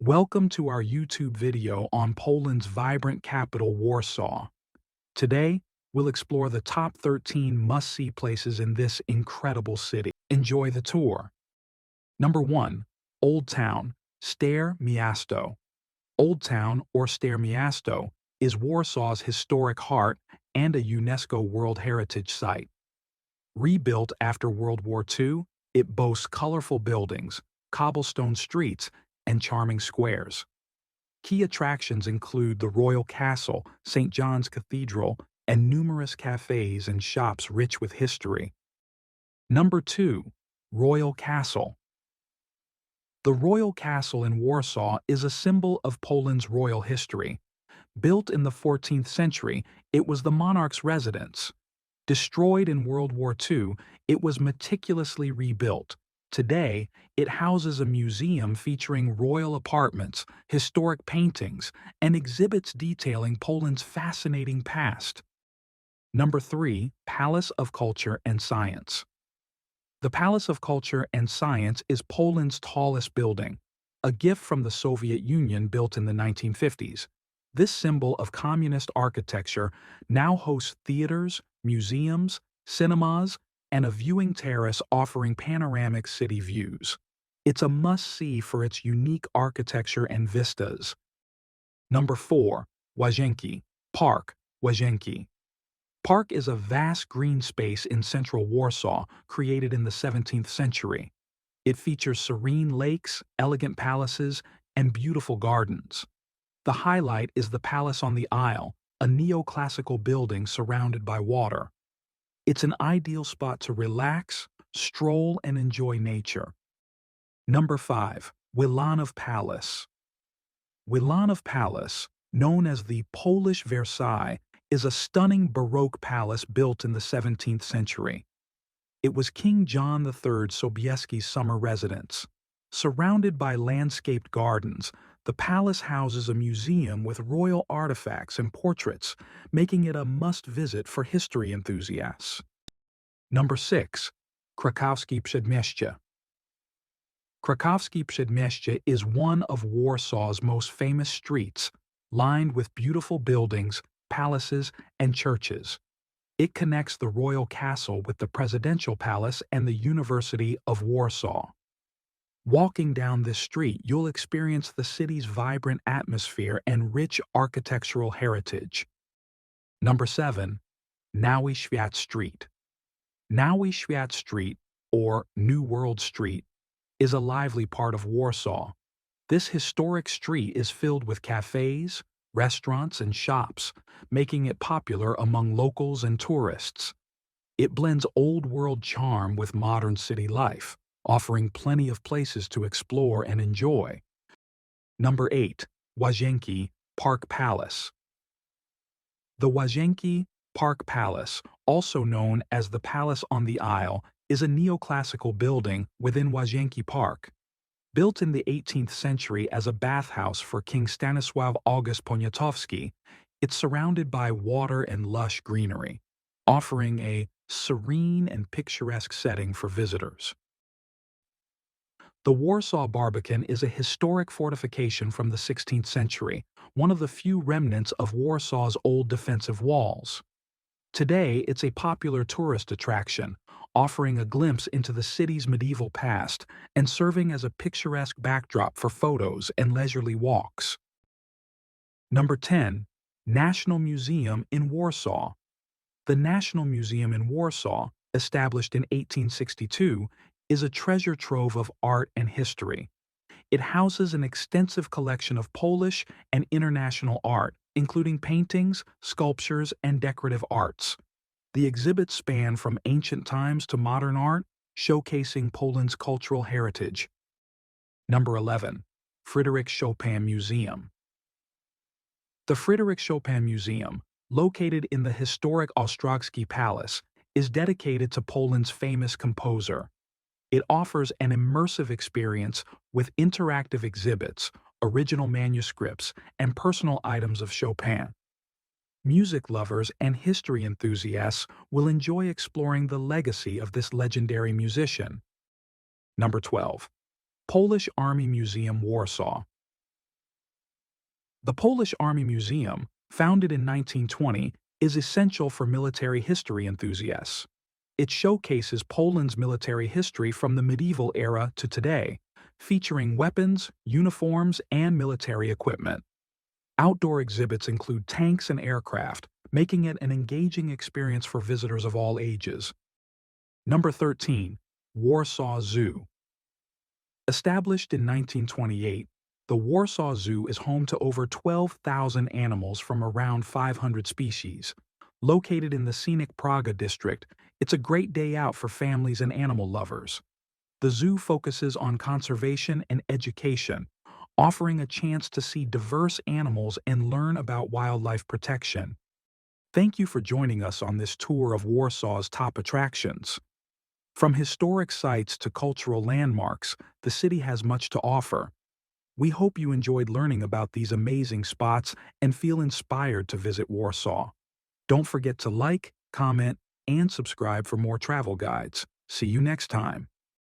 Welcome to our YouTube video on Poland's vibrant capital, Warsaw. Today, we'll explore the top 13 must-see places in this incredible city. Enjoy the tour. Number 1. Oldtown, Stare Miasto. Oldtown, or Stare Miasto, is Warsaw's historic heart and a UNESCO World Heritage Site. Rebuilt after World War II, it boasts colorful buildings, cobblestone streets, and charming squares. Key attractions include the Royal Castle, St. John's Cathedral, and numerous cafes and shops rich with history. Number 2. Royal Castle. The Royal Castle in Warsaw is a symbol of Poland's royal history. Built in the 14th century, it was the monarch's residence. Destroyed in World War II, it was meticulously rebuilt. Today, it houses a museum featuring royal apartments, historic paintings, and exhibits detailing Poland's fascinating past. Number 3. Palace of Culture and Science. The Palace of Culture and Science is Poland's tallest building, a gift from the Soviet Union built in the 1950s. This symbol of communist architecture now hosts theaters, museums, cinemas, and a viewing terrace offering panoramic city views. It's a must-see for its unique architecture and vistas. Number 4. Łazienki Park. Łazienki Park is a vast green space in central Warsaw created in the 17th century. It features serene lakes, elegant palaces, and beautiful gardens. The highlight is the Palace on the Isle, a neoclassical building surrounded by water. It's an ideal spot to relax, stroll, and enjoy nature. Number 5. Wian of Palace. Wian of Palace, known as the Polish Versailles, is a stunning Baroque palace built in the 17th century. It was King John III Sobieski's summer residence. Surrounded by landscaped gardens, the palace houses a museum with royal artifacts and portraits, making it a must-visit for history enthusiasts. Number 6. Krakowskie Przedmieście. Krakowskie Przedmieście is one of Warsaw's most famous streets, lined with beautiful buildings, palaces, and churches. It connects the royal castle with the presidential palace and the University of Warsaw. Walking down this street, you'll experience the city's vibrant atmosphere and rich architectural heritage. Number 7. Nowy Świat Street. Nowy Świat Street, or New World Street, is a lively part of Warsaw. This historic street is filled with cafes, restaurants, and shops, making it popular among locals and tourists. It blends old-world charm with modern city life, offering plenty of places to explore and enjoy. Number 8. Łazienki Park Palace. The Łazienki Park Palace, also known as the Palace on the Isle, is a neoclassical building within Łazienki Park. Built in the 18th century as a bathhouse for King Stanisław August Poniatowski, it's surrounded by water and lush greenery, offering a serene and picturesque setting for visitors. The Warsaw Barbican is a historic fortification from the 16th century, one of the few remnants of Warsaw's old defensive walls. Today, it's a popular tourist attraction, offering a glimpse into the city's medieval past and serving as a picturesque backdrop for photos and leisurely walks. Number 10. National Museum in Warsaw. The National Museum in Warsaw, established in 1862, is a treasure trove of art and history. It houses an extensive collection of Polish and international art, including paintings, sculptures, and decorative arts. The exhibits span from ancient times to modern art, showcasing Poland's cultural heritage. Number 11. Frederick Chopin Museum. The Frederick Chopin Museum, located in the historic Ostrogski Palace, is dedicated to Poland's famous composer. It offers an immersive experience with interactive exhibits, original manuscripts, and personal items of Chopin. Music lovers and history enthusiasts will enjoy exploring the legacy of this legendary musician. Number 12. Polish Army Museum, Warsaw. The Polish Army Museum, founded in 1920, is essential for military history enthusiasts. It showcases Poland's military history from the medieval era to today, featuring weapons, uniforms, and military equipment. Outdoor exhibits include tanks and aircraft, making it an engaging experience for visitors of all ages. Number 13. Warsaw Zoo. Established in 1928, the Warsaw Zoo is home to over 12,000 animals from around 500 species. Located in the scenic Praga district, it's a great day out for families and animal lovers. The zoo focuses on conservation and education, offering a chance to see diverse animals and learn about wildlife protection. Thank you for joining us on this tour of Warsaw's top attractions. From historic sites to cultural landmarks, the city has much to offer. We hope you enjoyed learning about these amazing spots and feel inspired to visit Warsaw. Don't forget to like, comment, and subscribe for more travel guides. See you next time.